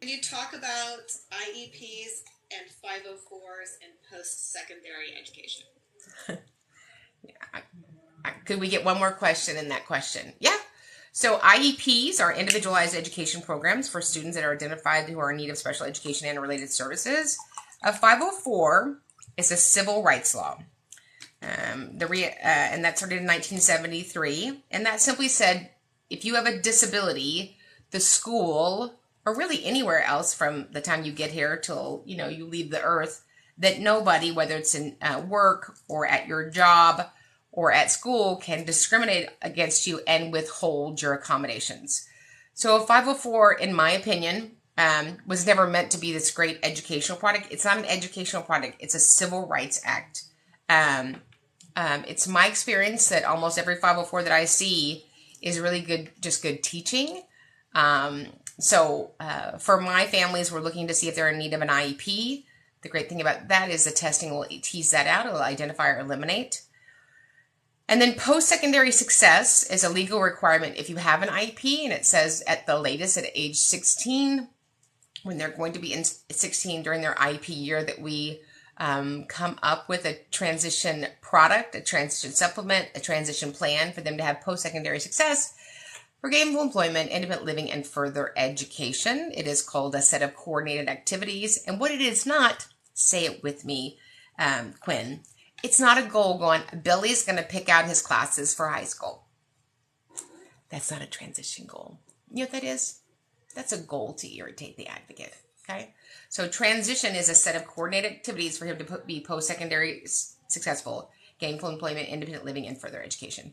Can you talk about IEPs and 504s and post-secondary education? Could we get one more question in that question? Yeah. So IEPs are individualized education programs for students that are identified who are in need of special education and related services. A 504 is a civil rights law. And that started in 1973. And that simply said, if you have a disability, the school, or really anywhere else from the time you get here till, you leave the earth, that nobody, whether it's in work or at your job or at school, can discriminate against you and withhold your accommodations. So a 504, in my opinion, was never meant to be this great educational product. It's not an educational product. It's a civil rights act. It's my experience that almost every 504 that I see is really good, just good teaching. So for my families, we're looking to see if they're in need of an IEP. The great thing about that is the testing will tease that out. It'll identify or eliminate. And then post-secondary success is a legal requirement if you have an IEP, and it says at the latest at age 16, when they're going to be in 16 during their IEP year, that we come up with a transition product, a transition supplement, a transition plan for them to have post-secondary success for gainful employment, independent living, and further education. It is called a set of coordinated activities. And what it is not, say it with me, Quinn, it's not a goal going, Billy's going to pick out his classes for high school. That's not a transition goal. You know what that is? That's a goal to irritate the advocate. Okay? So transition is a set of coordinated activities for him to be post-secondary successful, gainful employment, independent living, and further education.